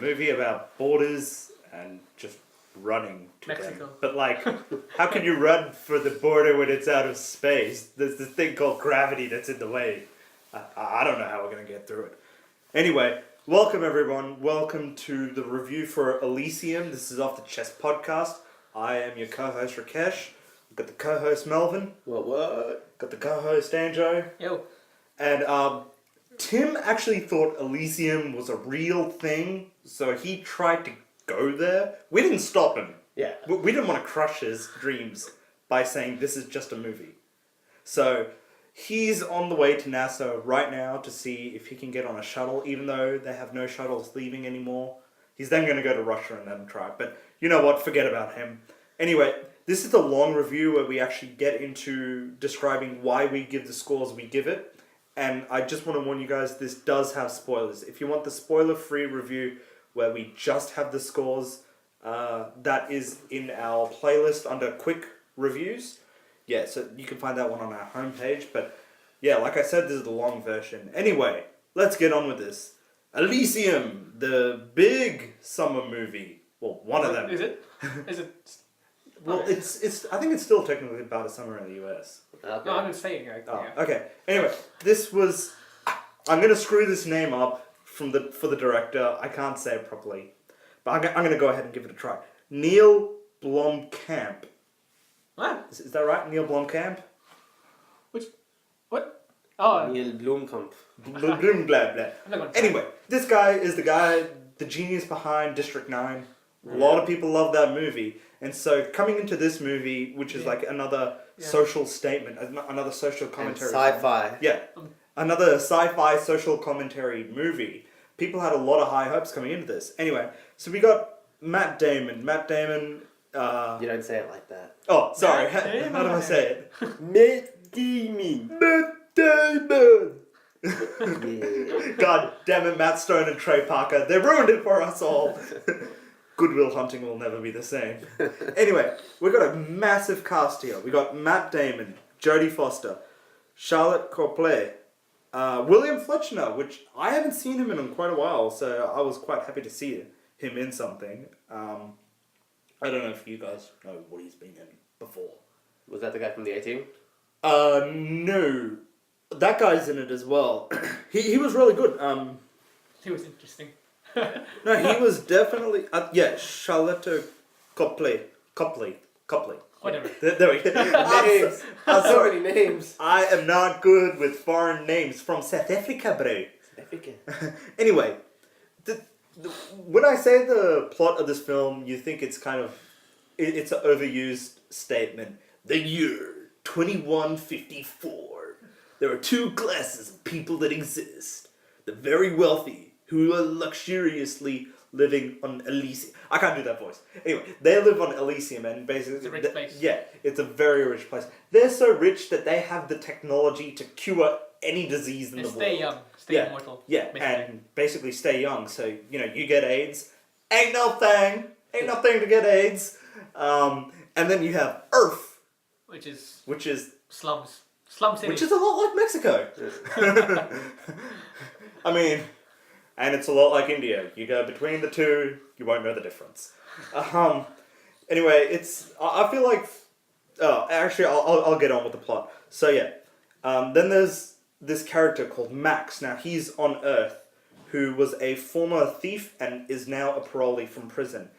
movie about borders and just running to Mexico. them. But like, how can you run for the border when it's out of space? There's this thing called gravity that's in the way. I don't know how we're going to get through it. Anyway, welcome everyone. Welcome to the review for Elysium. This is Off the Chest podcast. I am your co-host Rakesh. I've got the co-host Melvin. What? Got the co-host Anjo. Yo. And Tim actually thought Elysium was a real thing, so he tried to go there. We didn't stop him. Yeah. We didn't want to crush his dreams by saying this is just a movie. So he's on the way to NASA right now to see if he can get on a shuttle, even though they have no shuttles leaving anymore. He's then going to go to Russia and then try. But you know what? Forget about him. Anyway, this is the long review where we actually get into describing why we give the scores we give it. And I just want to warn you guys, this does have spoilers. If you want the spoiler-free review where we just have the scores, that is in our playlist under quick reviews. Yeah, so you can find that one on our homepage. But yeah, like I said, this is the long version. Anyway, let's get on with this. Elysium, the big summer movie. Well, one of them. Is it? Is it? Well, it's. I think it's still technically about a summer in the US. Okay. No, I'm just saying. Oh, okay. Anyway, this was. I'm gonna screw this name up for the director. I can't say it properly, but I'm gonna go ahead and give it a try. Neil Blomkamp. What? Is that right? Neil Blomkamp? What? Oh. Neil Blomkamp. Blah blah blah. I'm not gonna try. Anyway, this guy is the genius behind District 9. A lot of people love that movie. And so coming into this movie, which is like another social statement, another social commentary. And sci-fi. Yeah. Another sci-fi social commentary movie. People had a lot of high hopes coming into this. Anyway, so we got Matt Damon. Matt Damon... You don't say it like that. Oh, sorry. Matt How do I say it? Matt Damon. Matt Damon! Yeah. God damn it, Matt Stone and Trey Parker. They ruined it for us all. Goodwill Hunting will never be the same. Anyway, we've got a massive cast here. We got Matt Damon, Jodie Foster, Charlotte Copley, William Fletcher, which I haven't seen him in quite a while, so I was quite happy to see him in something. I don't know if you guys know what he's been in before. Was that the guy from the A-Team? No. That guy's in it as well. He was really good. He was interesting. No, he was definitely... Charlotte Copley. Whatever. There we go. Names. So many names. I am not good with foreign names from South Africa, bro. Anyway, when I say the plot of this film, you think it's kind of... It's an overused statement. The year 2154. There are two classes of people that exist. The very wealthy, who are luxuriously living on Elysium. I can't do that voice. Anyway, they live on Elysium and basically... It's a rich place. Yeah, it's a very rich place. They're so rich that they have the technology to cure any disease in And the stay world. young. Stay immortal. Yeah, basically. and basically stay young. So, you get AIDS. Ain't no thing to get AIDS. And then you have Earth. Which is Slums. Slum city. Which is a lot like Mexico. I mean, and it's a lot like India. You go between the two, you won't know the difference. Anyway, I feel like... actually, I'll get on with the plot. So yeah, then there's this character called Max. Now, he's on Earth, who was a former thief and is now a parolee from prison.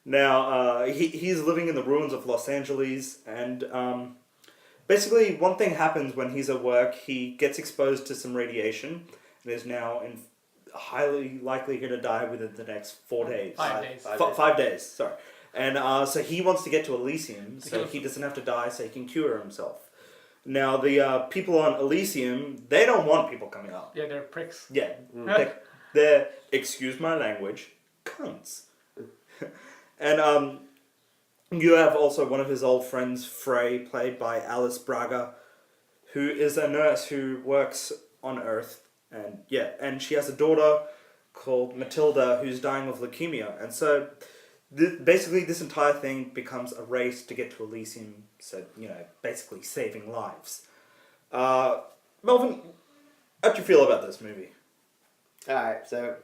Now, he's living in the ruins of Los Angeles, and... basically, one thing happens when he's at work. He gets exposed to some radiation and is now highly likely going to die within the next 4 days. 5 days. 5 days, sorry. And so he wants to get to Elysium so he doesn't have to die, so he can cure himself. Now, the people on Elysium, they don't want people coming up. Yeah, they're pricks. Yeah. They're, excuse my language, cunts. And, you have also one of his old friends, Frey, played by Alice Braga, who is a nurse who works on Earth. And she has a daughter called Matilda who's dying of leukemia. And so, basically this entire thing becomes a race to get to Elysium. So, basically saving lives. Melvin, how'd you feel about this movie? Alright, so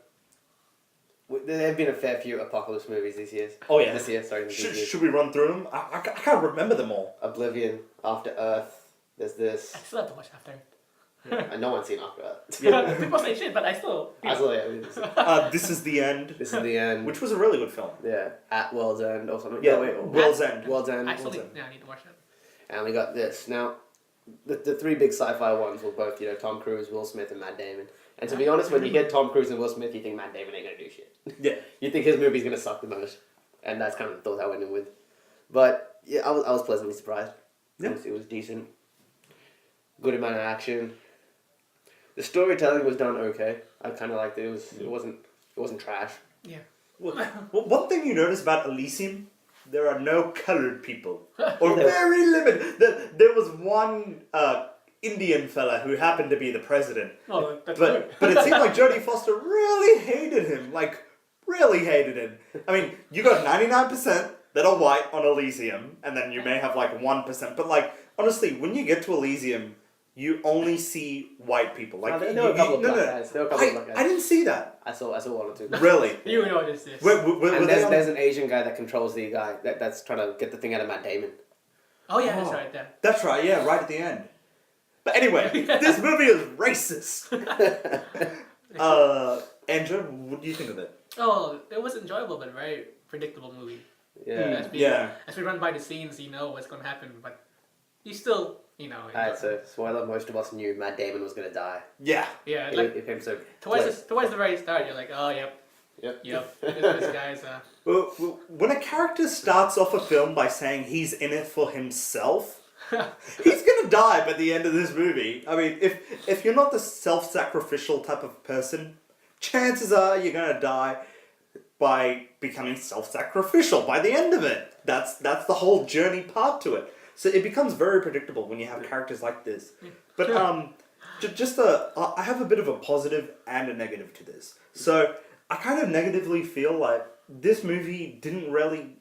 There have been a fair few apocalypse movies these years. Oh yeah. This year, sorry. These years. Should we run through them? I can't remember them all. Oblivion, After Earth. There's this. I still have to watch After. And no one's seen After Earth. Yeah. People say shit, but I still. I saw it. This is the end. This is the end. Which was a really good film. Yeah, At World's End or something. Yeah, No, wait, World's End. World's End. Actually, yeah, I need to watch that. And we got this. Now, the three big sci-fi ones were both, Tom Cruise, Will Smith, and Matt Damon. And to be honest, when you get Tom Cruise and Will Smith, you think Matt Damon ain't gonna do shit. Yeah. You think his movie's gonna suck the most. And that's kind of the thought I went in with. But, yeah, I was pleasantly surprised. Yeah. It was decent. Good amount of action. The storytelling was done okay. I kind of liked it. It wasn't trash. Yeah. Well, one thing you notice about Elysium, there are no colored people, or very limited. There was one Indian fella who happened to be the president, Oh, that's but it seemed like Jodie Foster really hated him, like really hated him. I mean, you got 99% that are white on Elysium, and then you may have like 1%. But like honestly, when you get to Elysium, you only see white people. Like there were a couple of black guys. There were a couple of black guys. I didn't see that. I saw one or two. Really? You noticed this. And there's an Asian guy that controls the guy that's trying to get the thing out of Matt Damon. Oh yeah, that's right there. That's right, yeah, right at the end. But anyway, this movie is racist. Andrew, what do you think of it? Oh, it was enjoyable, but very predictable movie. Yeah. As we run by the scenes, you know what's gonna happen, but you still, Alright, so spoiler, most of us knew Matt Damon was gonna die. Yeah. Yeah, like If him so towards the very start, you're like, oh yep. This guy's Well, when a character starts off a film by saying he's in it for himself, he's gonna die by the end of this movie. I mean, if you're not the self-sacrificial type of person, chances are you're gonna die by becoming self-sacrificial by the end of it. That's the whole journey part to it. So it becomes very predictable when you have characters like this. But I have a bit of a positive and a negative to this. So I kind of negatively feel like this movie didn't really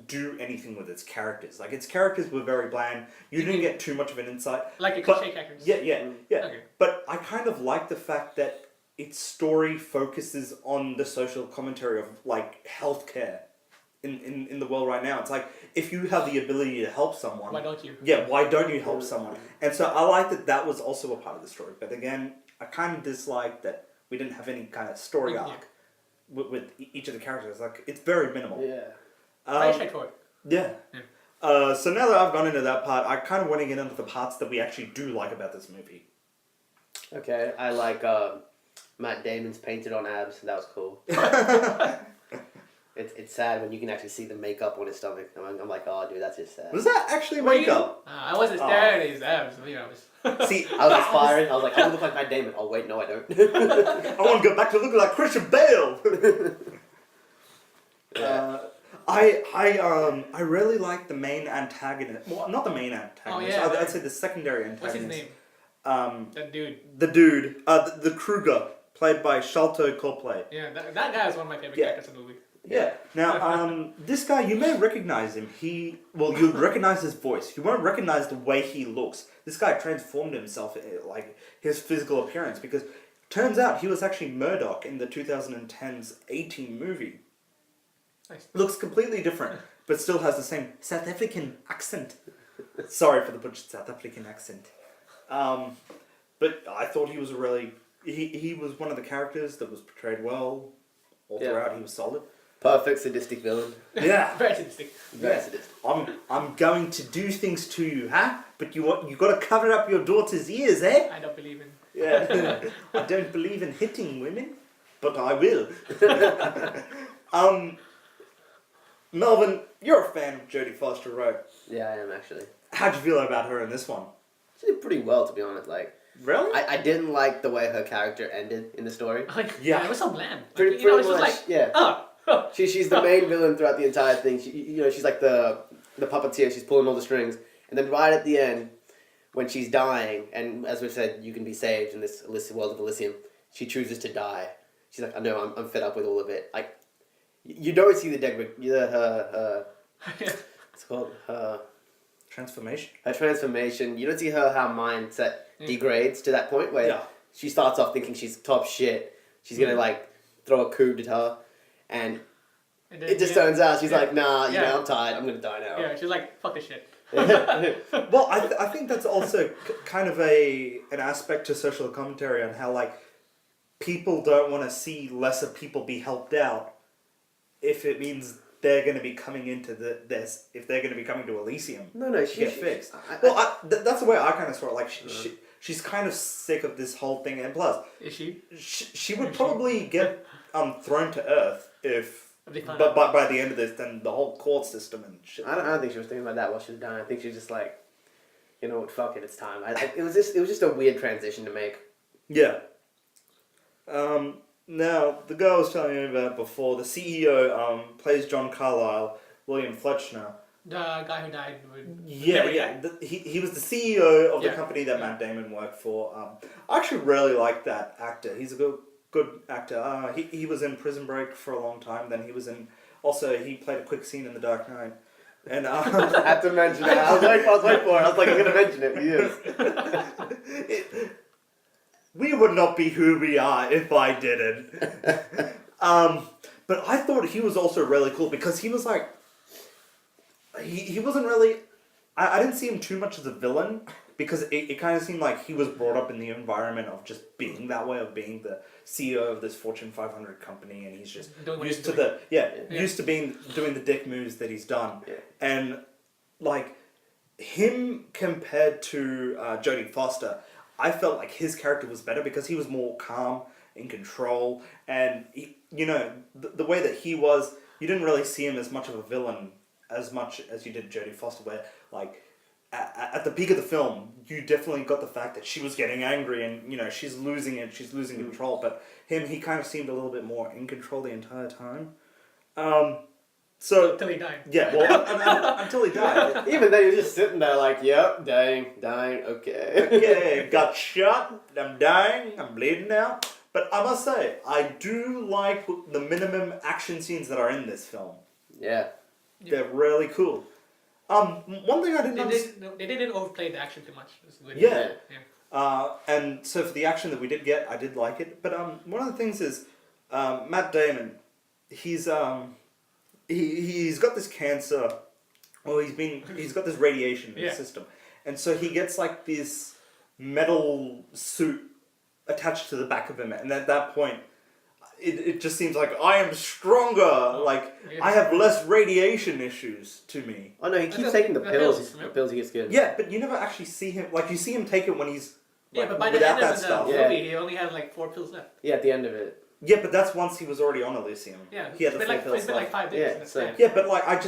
do anything with its characters. Like its characters were very bland. You didn't get too much of an insight. like a cliche characters. Yeah. Okay. But I kind of like the fact that its story focuses on the social commentary of like healthcare in the world right now. It's like if you have the ability to help someone, Why don't you? Yeah, why don't you help someone? And so I like that was also a part of the story. But again, I kind of dislike that we didn't have any kind of story arc with each of the characters. Like it's very minimal. Yeah. Very straightforward. Yeah. So now that I've gone into that part, I kind of want to get into the parts that we actually do like about this movie. Okay, I like Matt Damon's painted on abs. That was cool. It's sad when you can actually see the makeup on his stomach. I'm like, oh, dude, that's just sad. Was that actually makeup? I wasn't staring at his abs. See, I was aspiring. I was like, I want to look like Matt Damon. Oh, wait, no, I don't. I want to go back to looking like Christian Bale. I really like the main antagonist. Well, not the main antagonist. Oh, yeah, I'd say the secondary antagonist. What's his name? That dude. The dude. The Kruger, played by Shalto Copley. Yeah, that guy is one of my favorite characters in the movie. Yeah. Now, this guy, you may recognize him. You'll recognize his voice. You won't recognize the way he looks. This guy transformed himself, like his physical appearance, because turns out he was actually Murdoch in the 2010's A-Team movie. Nice. Looks completely different, but still has the same South African accent. Sorry for the butchered South African accent. But I thought he was he was one of the characters that was portrayed well. All throughout, he was solid. Perfect sadistic villain. Yeah. Very sadistic. Very sadistic. I'm going to do things to you, huh? But you got to cover up your daughter's ears, eh? I don't believe in. Yeah. I don't believe in hitting women, but I will. Melvin, you're a fan of Jodie Foster, right? Yeah, I am actually. How'd you feel about her in this one? She did pretty well, to be honest. Like, really? I didn't like the way her character ended in the story. Yeah, it was so bland. Pretty it's much, just like, yeah. She's the main villain throughout the entire thing. She's like the puppeteer. She's pulling all the strings, and then right at the end, when she's dying, and as we've said, you can be saved in this world of Elysium. She chooses to die. She's like, I know, I'm fed up with all of it. Like, you don't see the it's called her transformation. Her transformation. You don't see how mindset degrades to that point where she starts off thinking she's top shit. She's gonna like throw a coup d'etat. and And then, it just turns out she's like, nah, you know, I'm tired. I'm gonna die now. Yeah, she's like, fuck this shit. Well, I think that's also kind of an aspect to social commentary on how like people don't want to see lesser people be helped out if it means they're going to be coming into this if they're going to be coming to Elysium. No, to get fixed. That's the way I kind of saw it. Like she's kind of sick of this whole thing, and plus, Is she? She would probably get thrown to Earth if. But by the end of this, then the whole court system and shit. I don't think she was thinking about that while she was dying. I think she was just like, you know what, fuck it, it's time. It was just a weird transition to make. Yeah. Now the girl I was telling you about before, the CEO plays John Carlyle, William Fletcher. The guy who died. Yeah. He was the CEO of the Yeah. company that Matt Damon worked for. I actually really like that actor. He's a good actor. He was in Prison Break for a long time. Then he was in. Also, he played a quick scene in The Dark Knight. And I had to mention it. I was waiting for it. I was like, I'm gonna mention it. Yes. We would not be who we are if I didn't. But I thought he was also really cool because he was like. He wasn't really. I didn't see him too much as a villain because it kind of seemed like he was brought up in the environment of just being that way, of being the CEO of this Fortune 500 company, and he's just used to used to doing the dick moves that he's done, and like him compared to Jodie Foster, I felt like his character was better because he was more calm, in control, and the way that he was, you didn't really see him as much of a villain as much as you did Jodie Foster, where like at the peak of the film, you definitely got the fact that she was getting angry and she's losing control. But he kind of seemed a little bit more in control the entire time. So until he died. Yeah, well, until he died. Even then, he was just sitting there like, yep, dying, okay. Okay, got shot. I'm dying. I'm bleeding out. But I must say, I do like the minimum action scenes that are in this film. Yeah. They're really cool. One thing I didn't understand... They didn't overplay the action too much. Yeah. And so for the action that we did get, I did like it. But one of the things is, Matt Damon, he's got this cancer, or he's got this radiation in his system. And so he gets like this metal suit attached to the back of him. And at that point, it just seems like I am stronger. I have less radiation issues to me. Oh no, he keeps taking the pills. The pills he gets given. Yeah, but you never actually see him. Like you see him take it when he's but by the end of the movie, he only had like 4 pills left. Yeah, at the end of it. Yeah, but that's once he was already on Elysium. Yeah, he had the 4 pills it's been like 5 days. Yeah, but like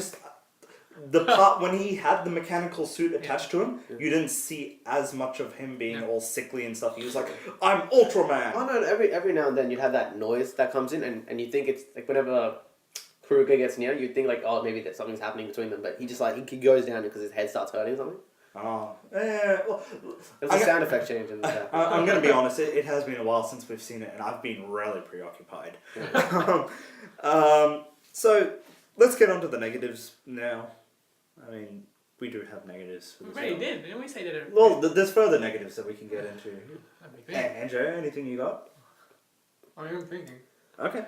the part when he had the mechanical suit attached to him, you didn't see as much of him being all sickly and stuff. He was like, I'm Ultraman! Oh no, every now and then you'd have that noise that comes in and you think it's like whenever Kruger gets near, you think like, oh, maybe that something's happening between them, but he just like, he goes down because his head starts hurting or something. Oh, yeah. Well, there's a sound effect change in the I'm going to be honest, it has been a while since we've seen it, and I've been really preoccupied. So, let's get on to the negatives now. I mean, we do have negatives for this. We already did. Didn't we say that? Well, there's further negatives that we can get into. Andrew, anything you got? I'm thinking. Okay.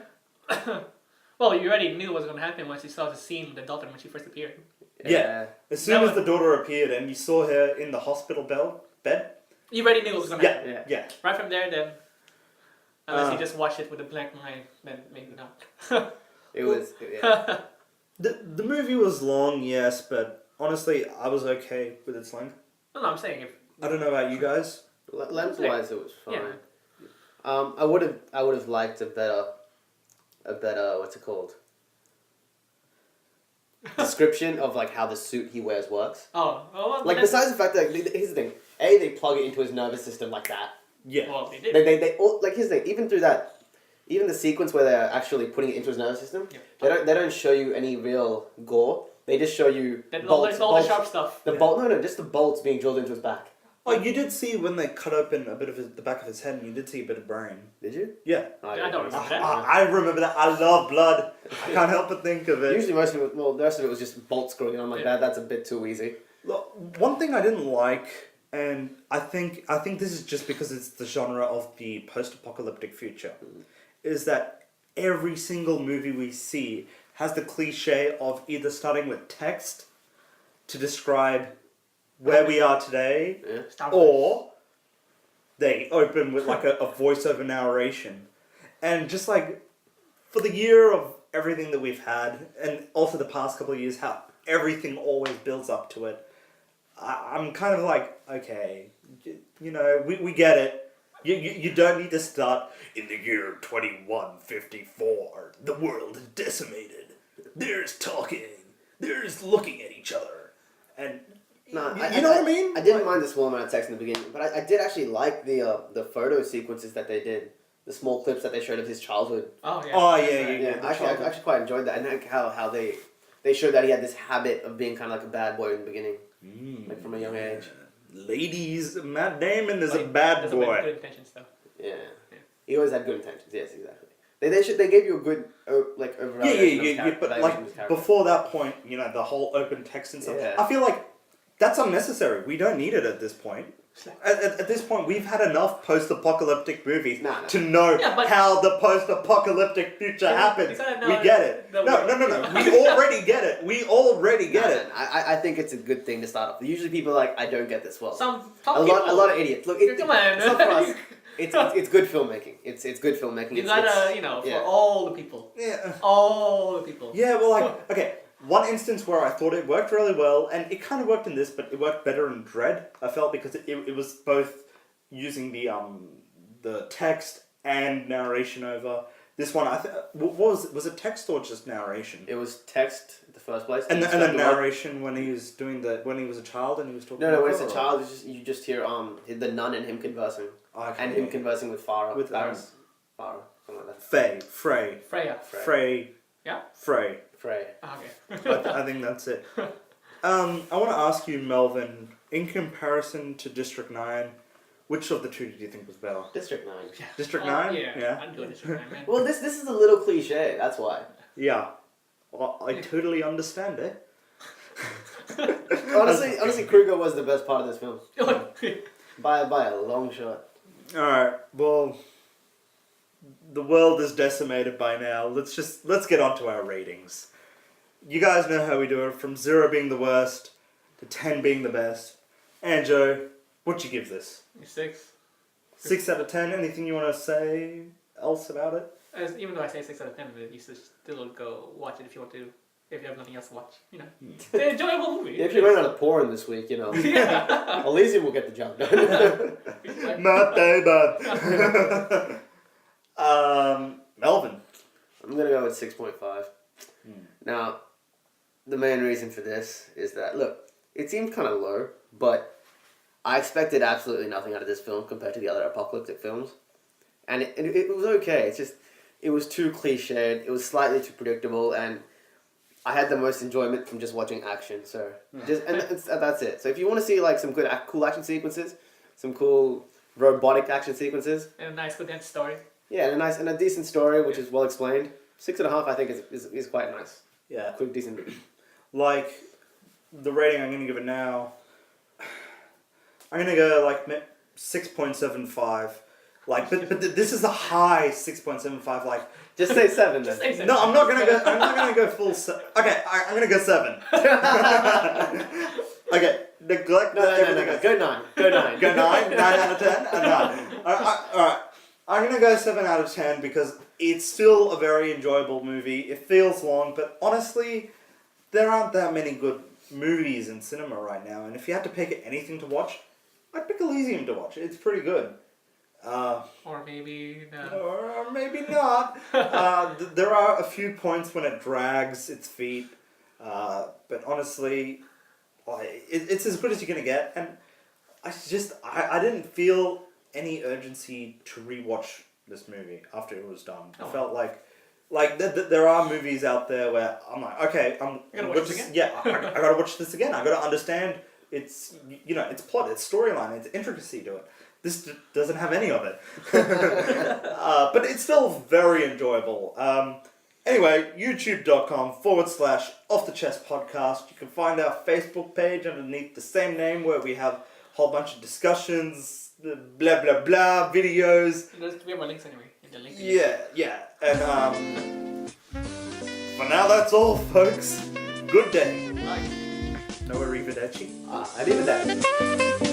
Well, you already knew what was going to happen once you saw the scene with the daughter when she first appeared. Yeah. As soon as the daughter appeared and you saw her in the hospital bed. You already knew what was going to happen. Yeah. Right from there, then. Unless you just watch it with a blank mind, then maybe not. It was. The movie was long, yes, but honestly, I was okay with its length. No, I'm saying if... I don't know about you guys. Length-wise, it was fine. Yeah. I would have liked a better, what's it called? Description of like how the suit he wears works. Well, like besides the fact that here's the thing, they plug it into his nervous system like that. Yeah. Well, they did. They like here's the thing, even through that. Even the sequence where they're actually putting it into his nervous system, they don't show you any real gore. They just show you bolts, all the sharp stuff. Just the bolts being drilled into his back. Oh, you did see when they cut open a bit of the back of his head, and you did see a bit of brain. Did you? Yeah. I don't remember that. I remember that. I love blood. I can't help but think of it. Usually most of it, the rest of it was just bolts screwing on like that. That's a bit too easy. Look, one thing I didn't like, and I think this is just because it's the genre of the post-apocalyptic future, is that every single movie we see has the cliche of either starting with text to describe where we are today, or they open with like a voiceover narration. And just like for the year of everything that we've had, and also the past couple of years, how everything always builds up to it, I'm kind of like, okay, you know, we get it. You don't need to start in the year 2154. The world is decimated. There's talking. There's looking at each other. And No, you know what I mean? I didn't mind the small amount of text in the beginning, but I did actually like the photo sequences that they did, the small clips that they showed of his childhood. Oh yeah. Oh yeah. I actually quite enjoyed that, and like how they showed that he had this habit of being kind of like a bad boy in the beginning, like from a young age. Ladies, Matt Damon is a bad Doesn't boy. make good intentions though. Yeah. He always had good intentions. Yes, exactly. They gave you a good like overall. Yeah. But like before that point, you know, the whole open text and stuff. Yeah. I feel like that's unnecessary. We don't need it at this point. At this point, we've had enough post-apocalyptic movies to know how the post-apocalyptic future happens. We get it. No. We already get it. We already get it. I think it's a good thing to start off. Usually people are like, I don't get this well. A lot of idiots. Look, come on. It's not for us. It's good filmmaking. It's good filmmaking. You gotta, for all the people. Yeah. All the people. Yeah, well, like, okay, one instance where I thought it worked really well, and it kind of worked in this, but it worked better in Dread, I felt, because it was both using the text and narration over. This one, was it text or just narration? It was text in the first place. And the narration when he was when he was a child and he was talking. No, when it's a child, you just hear the nun and him conversing, and him conversing with Farah. With Farah, something like that. Freya. Yeah. Frey. Okay. I think that's it. I want to ask you, Melvin, in comparison to District 9, which of the two did you think was better? District 9. Yeah. District 9? Yeah. I'd go District 9, man. Well, this is a little cliche. That's why. Yeah. Well, I totally understand it. honestly, Kruger was the best part of this film. by a long shot. Alright, well, the world is decimated by now. Let's get on to our ratings. You guys know how we do it, from 0 being the worst to 10 being the best. Anjo, what'd you give this? 6. 6 out of 10. Anything you want to say else about it? Even though I say 6 out of 10, you should still go watch it if you want to. If you have nothing else to watch, it's an enjoyable movie. Yeah, if you run out of porn this week, Elysium will get the job done. Matt Damon. Melvin. I'm gonna go with 6.5. Now, the main reason for this is that it seemed kind of low, but I expected absolutely nothing out of this film compared to the other apocalyptic films, and it was okay. It's just it was too cliched. It was slightly too predictable, and I had the most enjoyment from just watching action. So that's it. So if you want to see like some good cool action sequences, some cool robotic action sequences, and a nice condensed story. Yeah, and a decent story which is well explained. 6.5, I think is quite nice. Yeah, quick, decent. Like the rating I'm gonna give it now, I'm gonna go like 6.75. Like, but this is a high 6.75. Like, just say 7 then. Say 7. No, I'm not gonna go full. Okay, I'm gonna go 7. Okay, neglect everything. No. Go 9. Go 9. Go 9. 9 out of 10. 9. All right. I'm gonna go 7 out of 10 because it's still a very enjoyable movie. It feels long, but honestly, there aren't that many good movies in cinema right now. And if you had to pick anything to watch, I'd pick Elysium to watch. It's pretty good. Or maybe no. Or maybe not. There are a few points when it drags its feet, but honestly, it's as good as you're gonna get. And I didn't feel any urgency to rewatch this movie after it was done. I felt like there are movies out there where I'm like, okay, I'm gonna watch this again. Yeah, I gotta watch this again. I gotta understand its its plot, its storyline, its intricacy to it. This doesn't have any of it. But it's still very enjoyable. Anyway, youtube.com/Off the Chest Podcast. You can find our Facebook page underneath the same name where we have a whole bunch of discussions, blah, blah, blah, videos. We have our links anyway. the link. Yeah. And for now, that's all, folks. Good day. Bye. No arrivederci. Arrivederci.